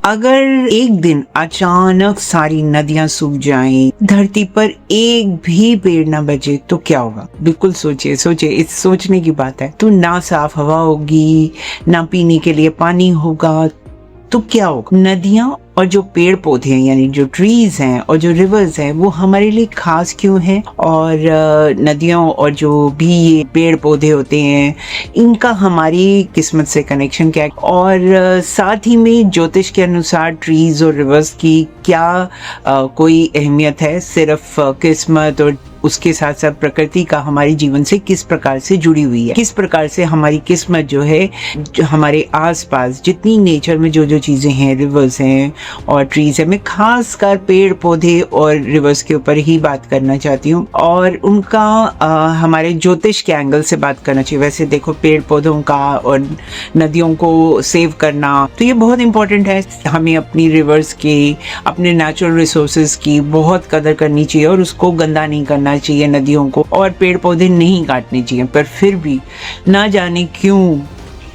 अगर एक दिन अचानक सारी नदियां सूख जाएं, धरती पर एक भी पेड़ ना बचे तो क्या होगा? बिल्कुल सोचिए सोचिए, इस सोचने की बात है। तो ना साफ हवा होगी, ना पीने के लिए पानी होगा, तो क्या होगा? नदियां और जो पेड़ पौधे हैं, यानी जो ट्रीज हैं और जो रिवर्स हैं, वो हमारे लिए खास क्यों हैं? और नदियों और जो भी ये पेड़ पौधे होते हैं, इनका हमारी किस्मत से कनेक्शन क्या है? और साथ ही में ज्योतिष के अनुसार ट्रीज और रिवर्स की क्या कोई अहमियत है? सिर्फ किस्मत और उसके साथ साथ प्रकृति का हमारे जीवन से किस प्रकार से जुड़ी हुई है, किस प्रकार से हमारी किस्मत जो है, जो हमारे आसपास जितनी नेचर में जो जो चीजें हैं, रिवर्स हैं और ट्रीज है, मैं खासकर पेड़ पौधे और रिवर्स के ऊपर ही बात करना चाहती हूँ और उनका हमारे ज्योतिष के एंगल से बात करना चाहिए। वैसे देखो, पेड़ पौधों का और नदियों को सेव करना तो ये बहुत इंपॉर्टेंट है। हमें अपनी रिवर्स की, अपने नेचुरल रिसोर्सेज की बहुत कदर करनी चाहिए और उसको गंदा नहीं करना चाहिए नदियों को, और पेड़ पौधे नहीं काटने चाहिए। पर फिर भी ना जाने क्यों,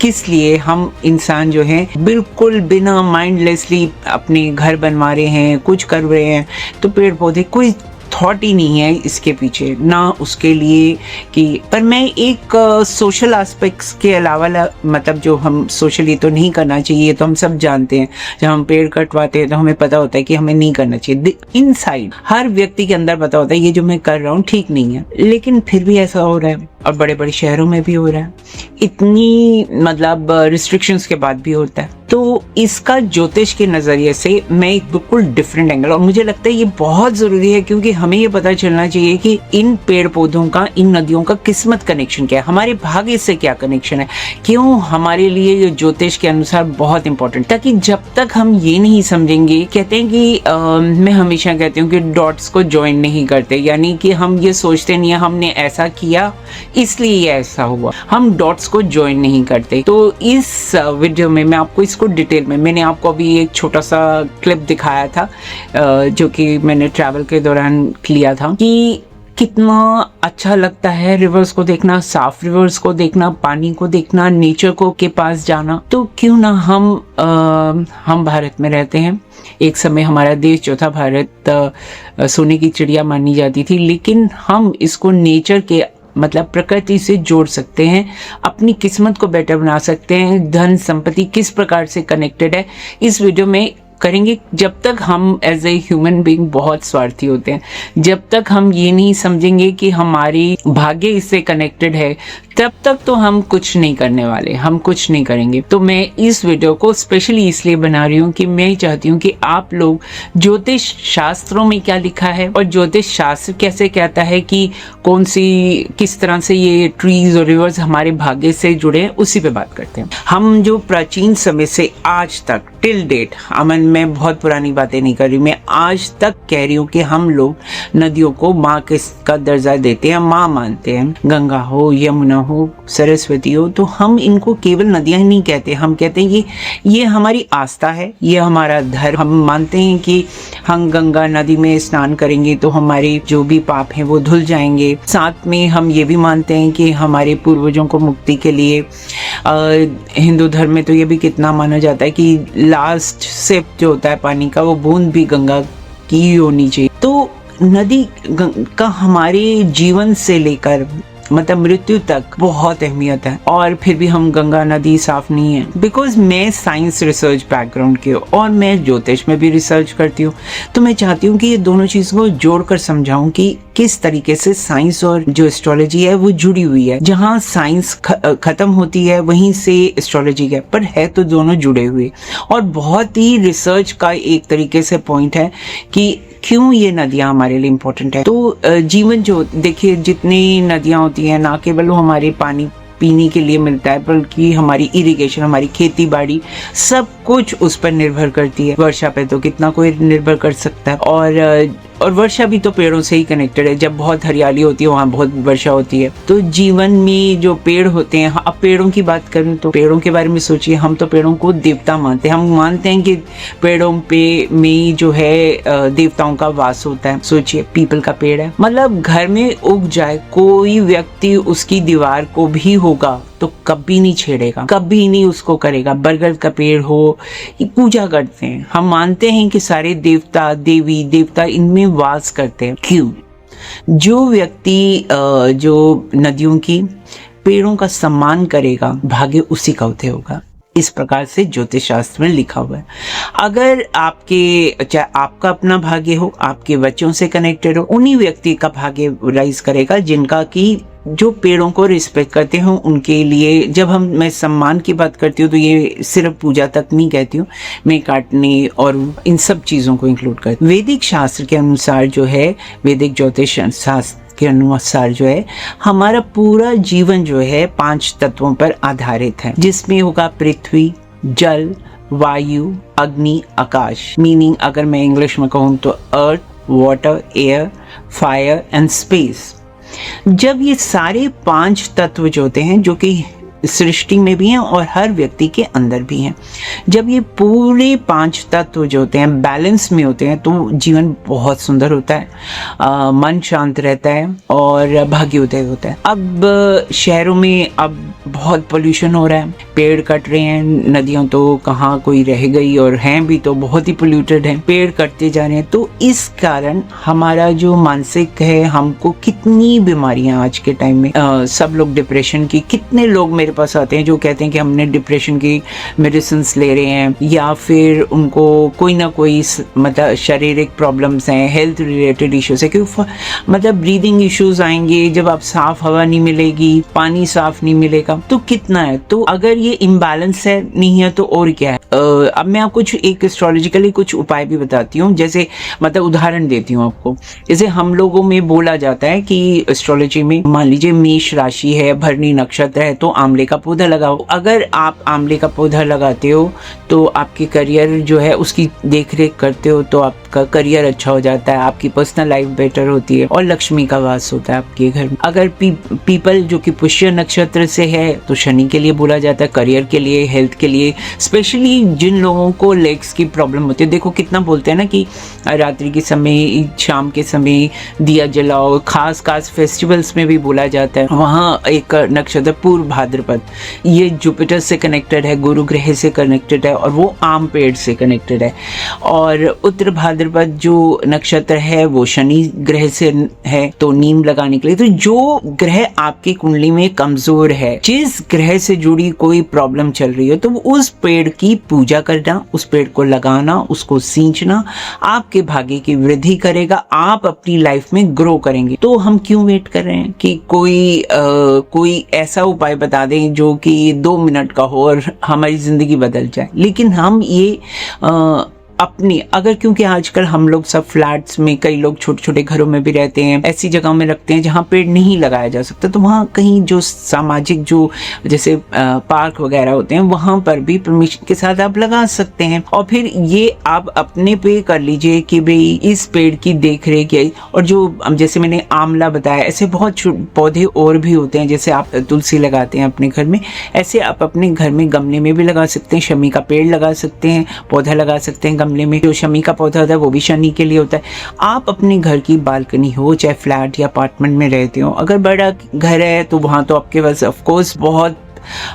किस लिए हम इंसान जो है बिल्कुल बिना माइंडलेसली अपने घर बनवा रहे हैं, कुछ कर रहे हैं, तो पेड़ पौधे कोई थॉट ही नहीं है इसके पीछे, ना उसके लिए कि। पर मैं एक सोशल एस्पेक्ट्स के अलावा, मतलब जो हम सोशली तो नहीं करना चाहिए, तो हम सब जानते हैं। जब हम पेड़ कटवाते हैं तो हमें पता होता है कि हमें नहीं करना चाहिए। इनसाइड हर व्यक्ति के अंदर पता होता है ये जो मैं कर रहा हूँ ठीक नहीं है, लेकिन फिर भी ऐसा हो रहा है और बड़े बड़े शहरों में भी हो रहा है। इतनी मतलब रिस्ट्रिक्शंस के बाद भी होता है। तो इसका ज्योतिष के नजरिए से मैं एक बिल्कुल डिफरेंट एंगल, और मुझे लगता है ये बहुत जरूरी है क्योंकि हमें ये पता चलना चाहिए कि इन पेड़ पौधों का, इन नदियों का किस्मत कनेक्शन क्या है, हमारे भाग्य से क्या कनेक्शन है, क्यों हमारे लिए ये ज्योतिष के अनुसार बहुत इंपॉर्टेंट। ताकि जब तक हम ये नहीं समझेंगे, कहते हैं कि मैं हमेशा कहती हूँ कि डॉट्स को ज्वाइन नहीं करते, यानी कि हम ये सोचते नहीं है हमने ऐसा किया इसलिए ये ऐसा हुआ, हम डॉट्स को ज्वाइन नहीं करते। तो इस वीडियो में मैं आपको इसको डिटेल में, मैंने आपको अभी एक छोटा सा क्लिप दिखाया था जो कि मैंने ट्रैवल के दौरान लिया था, कि कितना अच्छा लगता है रिवर्स को देखना, साफ रिवर्स को देखना, पानी को देखना, नेचर को के पास जाना। तो क्यों ना हम भारत में रहते हैं। एक समय हमारा देश जो था भारत सोने की चिड़िया मानी जाती थी, लेकिन हम इसको नेचर के, मतलब प्रकृति से जोड़ सकते हैं, अपनी किस्मत को बेटर बना सकते हैं। धन संपत्ति किस प्रकार से कनेक्टेड है, इस वीडियो में करेंगे। जब तक हम एज ए ह्यूमन बीइंग बहुत स्वार्थी होते हैं, जब तक हम ये नहीं समझेंगे कि हमारी भाग्य इससे कनेक्टेड है, तब तक तो हम कुछ नहीं करने वाले, हम कुछ नहीं करेंगे। तो मैं इस वीडियो को स्पेशली इसलिए बना रही हूँ कि मैं चाहती हूँ कि आप लोग ज्योतिष शास्त्रों में क्या लिखा है और ज्योतिष शास्त्र कैसे कहता है कि कौन सी, किस तरह से ये ट्रीज और रिवर्स हमारे भाग्य से जुड़े हैं, उसी पे बात करते हैं। हम जो प्राचीन समय से आज तक टिल डेट, अमन मैं बहुत पुरानी बातें नहीं कर रही, मैं आज तक कह रही हूँ कि हम लोग नदियों को माँ का दर्जा देते हैं, माँ मानते हैं। गंगा हो, यमुना हो, सरस्वती हो, तो हम इनको केवल नदियां ही नहीं कहते, हम कहते हैं कि ये हमारी आस्था है, ये हमारा धर्म। हम मानते हैं कि हम गंगा नदी में स्नान करेंगे तो हमारे जो भी पाप हैं वो धुल जाएंगे। साथ में हम ये भी मानते हैं कि हमारे पूर्वजों को मुक्ति के लिए, हिंदू धर्म में तो ये भी कितना माना जाता है कि लास्ट सिप जो होता है पानी का, वो बूंद भी गंगा की होनी चाहिए। तो नदी का हमारे जीवन से लेकर मतलब मृत्यु तक बहुत अहमियत है, और फिर भी हम गंगा नदी साफ नहीं है। बिकॉज मैं साइंस रिसर्च बैकग्राउंड की हूँ और मैं ज्योतिष में भी रिसर्च करती हूँ, तो मैं चाहती हूँ कि ये दोनों चीज़ों को जोड़कर समझाऊं कि किस तरीके से साइंस और जो एस्ट्रोलॉजी है वो जुड़ी हुई है। जहाँ साइंस खत्म होती है वहीं से एस्ट्रोलॉजी है, पर है तो दोनों जुड़े हुए। और बहुत ही रिसर्च का एक तरीके से पॉइंट है कि क्यों ये नदियां हमारे लिए इम्पोर्टेंट है। तो जीवन जो, देखिए जितनी नदियां होती हैं, ना केवल वो हमारे पानी पीने के लिए मिलता है, बल्कि हमारी इरिगेशन, हमारी खेती बाड़ी, सब कुछ उस पर निर्भर करती है। वर्षा पे तो कितना कोई निर्भर कर सकता है, और वर्षा भी तो पेड़ों से ही कनेक्टेड है। जब बहुत हरियाली होती है वहाँ बहुत वर्षा होती है। तो जीवन में जो पेड़ होते हैं, अब पेड़ों की बात करें तो पेड़ों के बारे में सोचिए, हम तो पेड़ों को देवता मानते हैं। हम मानते हैं कि पेड़ों पे में जो है देवताओं का वास होता है। सोचिए, पीपल का पेड़ है, मतलब घर में उग जाए, कोई व्यक्ति उसकी दीवार को भी होगा तो कभी नहीं छेड़ेगा, कभी नहीं उसको करेगा। बरगद का पेड़ हो, ये पूजा करते हैं, हम मानते हैं कि सारे देवता देवी देवता इनमें वास करते हैं। क्यों? जो व्यक्ति जो नदियों की पेड़ों का सम्मान करेगा, भाग्य उसी का उदय होगा। इस प्रकार से ज्योतिष शास्त्र में लिखा हुआ है। अगर आपके चाहे आपका अपना भाग्य हो, आपके बच्चों से कनेक्टेड हो, उन्हीं व्यक्ति का भाग्य राइज करेगा जिनका कि जो पेड़ों को रिस्पेक्ट करते हो उनके लिए। जब मैं सम्मान की बात करती हूँ तो ये सिर्फ पूजा तक नहीं कहती हूँ, मैं काटने और इन सब चीज़ों को इंक्लूड करती हूँ। वैदिक शास्त्र के अनुसार जो है, वैदिक ज्योतिष शास्त्र के अनुसार जो है, हमारा पूरा जीवन जो है 5 तत्वों पर आधारित है, जिसमें होगा पृथ्वी, जल, वायु, अग्नि, आकाश। मीनिंग अगर मैं इंग्लिश में कहूँ तो earth, water, air, fire and space. जब ये सारे 5 तत्व जो होते हैं, जो कि सृष्टि में भी हैं और हर व्यक्ति के अंदर भी हैं, जब ये पूरे 5 तत्व जो होते हैं बैलेंस में होते हैं तो जीवन बहुत सुंदर होता है, मन शांत रहता है और भाग्योदय होता है। अब शहरों में अब बहुत पोल्यूशन हो रहा है, पेड़ कट रहे हैं, नदियों तो कहाँ कोई रह गई, और हैं भी तो बहुत ही पोल्यूटेड हैं, पेड़ कटते जा रहे हैं। तो इस कारण हमारा जो मानसिक है, हमको कितनी बीमारियां आज के टाइम में, सब लोग डिप्रेशन की, कितने लोग मेरे पास आते हैं जो कहते हैं कि हमने डिप्रेशन की मेडिसिन ले रहे हैं, या फिर उनको कोई ना कोई मतलब शारीरिक प्रॉब्लम्स हैं, हेल्थ रिलेटेड इश्यूज है, क्योंकि मतलब ब्रीदिंग इश्यूज आएंगे जब आप साफ हवा नहीं मिलेगी, पानी साफ नहीं मिलेगा, तो कितना है। तो अगर ये इम्बैलेंस है नहीं है तो और क्या है। अब मैं आपको एक एस्ट्रोलॉजिकली कुछ उपाय भी बताती हूँ, जैसे मतलब उदाहरण देती हूँ आपको। जैसे हम लोगों में बोला जाता है कि एस्ट्रोलॉजी में, मान लीजिए मेष राशि है, भरणी नक्षत्र है, तो आंवले का पौधा लगाओ। अगर आप आंवले का पौधा लगाते हो तो आपके करियर जो है उसकी देख रेख करते हो तो आपका करियर अच्छा हो जाता है, आपकी पर्सनल लाइफ बेटर होती है और लक्ष्मी का वास होता है आपके घर में। अगर पीपल जो कि पुष्य नक्षत्र से है तो शनि के लिए बोला जाता है, करियर के लिए, हेल्थ के लिए, स्पेशली जिन लोगों को लेग्स की प्रॉब्लम होती है। देखो कितना बोलते हैं ना कि रात्रि के समय, शाम के समय दिया जलाओ, खास फेस्टिवल्स में भी बोला जाता है। वहाँ एक नक्षत्र पूर्व भाद्रपद, ये जुपिटर से कनेक्टेड है, गुरु ग्रह से कनेक्टेड है और वो आम पेड़ से कनेक्टेड है। और उत्तर भाद्रपद जो नक्षत्र है वो शनि ग्रह से है, तो नीम लगाने के लिए। तो जो ग्रह आपकी कुंडली में कमजोर है, जिस ग्रह से जुड़ी कोई प्रॉब्लम चल रही है, तो उस पेड़ की पूजा करना, उस पेड़ को लगाना, उसको सींचना आपके भाग्य की वृद्धि करेगा, आप अपनी लाइफ में ग्रो करेंगे। तो हम क्यों वेट कर रहे हैं कि कोई ऐसा उपाय बता दें जो कि 2 मिनट का हो और हमारी जिंदगी बदल जाए। लेकिन हम ये अपनी, अगर, क्योंकि आजकल हम लोग सब फ्लैट्स में, कई लोग छोटे छोटे घरों में भी रहते हैं, ऐसी जगहों में रखते हैं जहाँ पेड़ नहीं लगाया जा सकता, तो वहाँ कहीं जो सामाजिक जो जैसे पार्क वगैरह होते हैं वहाँ पर भी परमिशन के साथ आप लगा सकते हैं। और फिर ये आप अपने पे कर लीजिए कि भाई इस पेड़ की देख रेख है। और जो जैसे मैंने आंवला बताया, ऐसे बहुत पौधे और भी होते हैं, जैसे आप तुलसी लगाते हैं अपने घर में, ऐसे आप अपने घर में गमले में भी लगा सकते हैं, शमी का पेड़ लगा सकते हैं, पौधा लगा सकते हैं गमले में। जो शमी का पौधा होता है वो भी शनि के लिए होता है। आप अपने घर की बालकनी हो, चाहे फ्लैट या अपार्टमेंट में रहते हो, अगर बड़ा घर है तो वहां तो आपके पास ऑफ कोर्स बहुत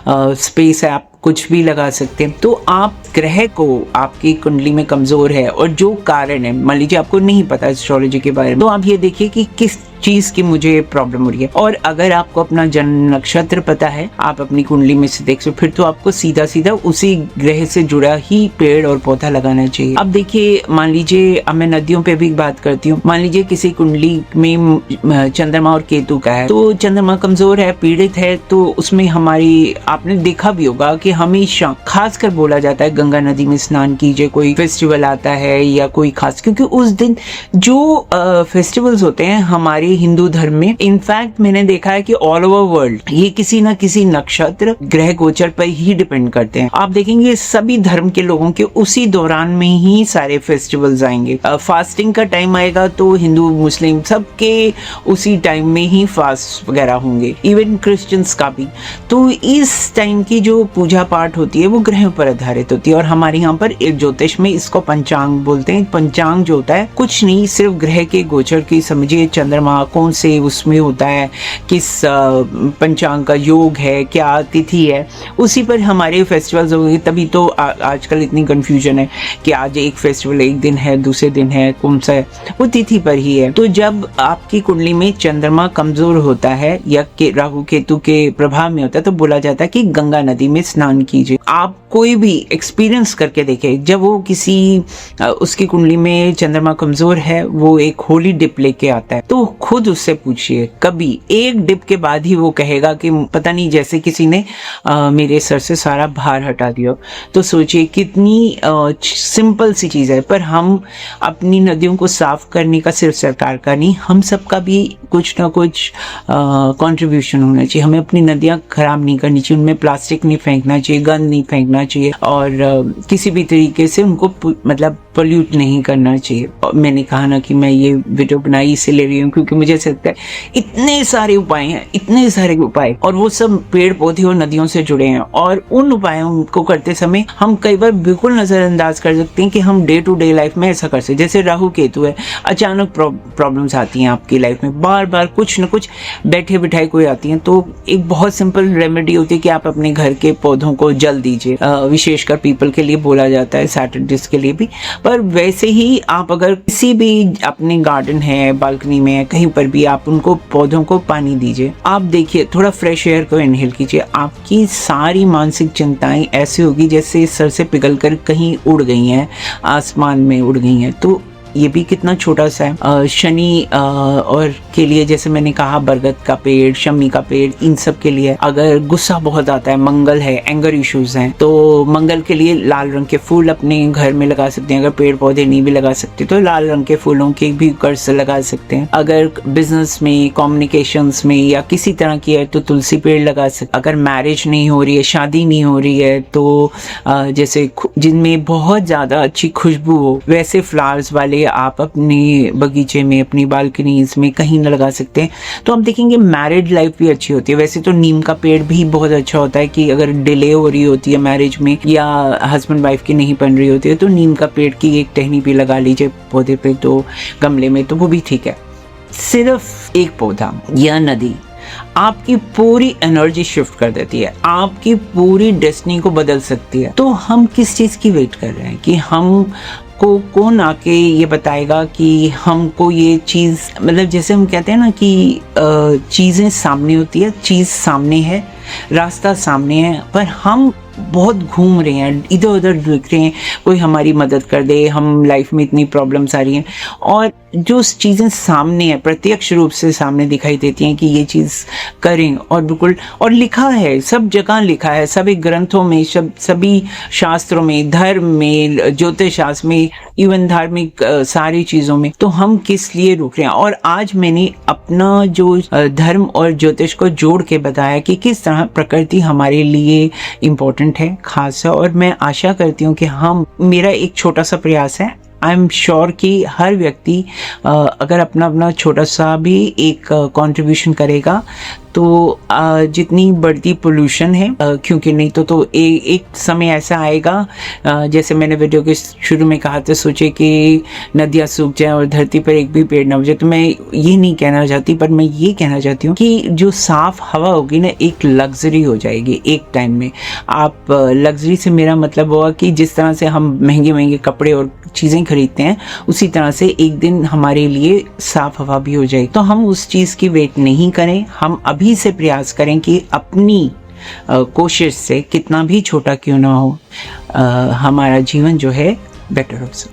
स्पेस है, आप कुछ भी लगा सकते हैं। तो आप ग्रह को आपकी कुंडली में कमजोर है और जो कारण है, मान लीजिए आपको नहीं पता एस्ट्रोलॉजी के बारे में, तो आप ये देखिए कि किस चीज की मुझे प्रॉब्लम हो रही है। और अगर आपको अपना जन्म नक्षत्र पता है, आप अपनी कुंडली में से देख सकते, फिर तो आपको सीधा सीधा उसी ग्रह से जुड़ा ही पेड़ और पौधा लगाना चाहिए। अब देखिए, मान लीजिए, अब मैं नदियों पे भी बात करती हूँ, मान लीजिए किसी कुंडली में चंद्रमा और केतु का है, तो चंद्रमा कमजोर है, पीड़ित है, तो उसमें हमारी, आपने देखा भी होगा कि हमेशा खासकर बोला जाता है गंगा नदी में स्नान कीजिए, कोई फेस्टिवल आता है या कोई खास, क्योंकि उस दिन जो फेस्टिवल्स होते हैं हमारे हिंदू धर्म में, इनफैक्ट मैंने देखा है कि ऑल ओवर वर्ल्ड ये किसी ना किसी नक्षत्र, ग्रह गोचर पर ही डिपेंड करते हैं। आप देखेंगे सभी धर्म के लोगों के उसी दौरान में ही सारे फेस्टिवल्स आएंगे। फास्टिंग का टाइम आएगा तो हिंदू मुस्लिम सबके उसी टाइम में ही फास्ट वगैरह होंगे, इवन क्रिश्चियंस का भी। तो इस टाइम की जो पूजा पाठ होती है वो ग्रहों पर आधारित होती है। और हमारे यहाँ पर एक ज्योतिष में इसको पंचांग बोलते हैं। पंचांग जो होता है कुछ नहीं, सिर्फ ग्रह के गोचर की, समझिए चंद्रमा कौन से उसमें होता है, किस पंचांग का योग है, क्या तिथि है, उसी पर हमारे फेस्टिवल्स होंगे। तभी तो आजकल इतनी कन्फ्यूजन है कि आज एक फेस्टिवल एक दिन है, दूसरे दिन है, कौन सा है, वो तिथि पर ही है। तो जब आपकी कुंडली में चंद्रमा कमजोर होता है या राहु केतु के प्रभाव में होता है तो बोला जाता है कि गंगा नदी में स्नान कीजिए। आप कोई भी एक्सपीरियंस करके देखे, जब वो किसी उसकी कुंडली में चंद्रमा कमजोर है, वो एक होली डिप लेके आता है, तो खुद उससे पूछिए, कभी एक डिप के बाद ही वो कहेगा कि पता नहीं, जैसे किसी ने मेरे सर से सारा भार हटा दिया। तो सोचिए कितनी सिंपल सी चीज है, पर हम अपनी नदियों को साफ करने का सिर्फ सरकार का नहीं, हम सबका भी कुछ ना कुछ कंट्रीब्यूशन होना चाहिए। हमें अपनी नदियां खराब नहीं करनी चाहिए, उनमें प्लास्टिक नहीं फेंकना चाहिए, गंद नहीं फेंकना चाहिए और किसी भी तरीके से उनको मतलब पोल्यूट नहीं करना चाहिए। और मैंने कहा ना कि मैं ये वीडियो बनाई इसलिए ले रही हूँ क्योंकि मुझे ऐसा लगता है इतने सारे उपाय हैं, इतने सारे उपाय, और वो सब पेड़ पौधे और नदियों से जुड़े हैं। और उन उपायों को करते समय हम कई बार बिल्कुल नजरअंदाज कर सकते हैं कि हम डे टू डे लाइफ में ऐसा कर सकते। जैसे राहु केतु है, अचानक प्रॉब्लम्स आती हैं आपकी लाइफ में, बार बार कुछ न कुछ बैठे बिठाए कोई आती हैं, तो एक बहुत सिंपल रेमेडी होती है कि आप अपने घर के पौधों को जल दीजिए। विशेषकर पीपल के लिए बोला जाता है, सैटरडेज के लिए भी। पर वैसे ही आप अगर किसी भी अपने गार्डन है, बालकनी में है, कहीं पर भी आप उनको पौधों को पानी दीजिए। आप देखिए, थोड़ा फ्रेश एयर को इनहेल कीजिए, आपकी सारी मानसिक चिंताएं ऐसी होगी जैसे सर से पिघल कर कहीं उड़ गई हैं, आसमान में उड़ गई हैं। तो ये भी कितना छोटा सा है। शनि और के लिए जैसे मैंने कहा, बरगद का पेड़, शमी का पेड़, इन सब के लिए अगर गुस्सा बहुत आता है, मंगल है, एंगर इश्यूज हैं, तो मंगल के लिए लाल रंग के फूल अपने घर में लगा सकते हैं। अगर पेड़ पौधे नहीं भी लगा सकते तो लाल रंग के फूलों के भी कर्स लगा सकते हैं। अगर बिजनेस में, कम्युनिकेशंस में या किसी तरह की है तो तुलसी पेड़ लगा सकते। अगर मैरिज नहीं हो रही है, शादी नहीं हो रही है, तो जैसे जिनमें बहुत ज्यादा अच्छी खुशबू हो, वैसे फ्लावर्स वाले आप अपने बगीचे में, अपनी बालकनीज में कहीं न लगा सकते हैं। तो हम देखेंगे मैरिड लाइफ भी अच्छी होती है। वैसे तो नीम का पेड़ भी बहुत अच्छा होता है कि अगर डिले हो रही होती है मैरिज में या हस्बैंड वाइफ की नहीं बन रही होती है, तो नीम का पेड़ की एक टहनी भी लगा लीजिए पौधे पे, तो गमले में, तो वो भी ठीक है। सिर्फ एक पौधा या नदी आपकी पूरी एनर्जी शिफ्ट कर देती है, आपकी पूरी डेस्टिनी को बदल सकती है। तो हम किस चीज की वेट कर रहे हैं कि हम को कौन आके ये बताएगा कि हमको ये चीज, मतलब जैसे हम कहते हैं ना कि चीजें सामने होती है, चीज सामने है, रास्ता सामने है, पर हम बहुत घूम रहे हैं, इधर उधर देख रहे हैं, कोई हमारी मदद कर दे, हम लाइफ में इतनी प्रॉब्लम्स आ रही हैं, और जो चीज़ें सामने है, प्रत्यक्ष रूप से सामने दिखाई देती हैं कि ये चीज़ करें, और बिल्कुल, और लिखा है, सब जगह लिखा है, सभी ग्रंथों में, सभी शास्त्रों में, धर्म में, ज्योतिष शास्त्र में, इवन धार्मिक सारी चीज़ों में। तो हम किस लिए रुक रहे हैं? और आज मैंने अपना जो धर्म और ज्योतिष को जोड़ के बताया कि किस तरह प्रकृति हमारे लिए इम्पोर्टेंट है, खास है। और मैं आशा करती हूँ कि मेरा एक छोटा सा प्रयास है, आई एम श्योर कि हर व्यक्ति अगर अपना अपना छोटा सा भी एक कंट्रीब्यूशन करेगा तो जितनी बढ़ती पोल्यूशन है, क्योंकि नहीं तो एक समय ऐसा आएगा, जैसे मैंने वीडियो के शुरू में कहा था, सोचे कि नदियाँ सूख जाएं और धरती पर एक भी पेड़ ना बचे। तो मैं ये नहीं कहना चाहती, पर मैं ये कहना चाहती हूँ कि जो साफ हवा होगी ना, एक लग्जरी हो जाएगी एक टाइम में। आप लग्जरी से मेरा मतलब होगा कि जिस तरह से हम महंगे महंगे कपड़े और चीज़ें खरीदते हैं, उसी तरह से एक दिन हमारे लिए साफ हवा भी हो जाएगी। तो हम उस चीज़ की वेट नहीं करें, हम अभी से प्रयास करें कि अपनी कोशिश से, कितना भी छोटा क्यों ना हो, हमारा जीवन जो है बेटर हो सके।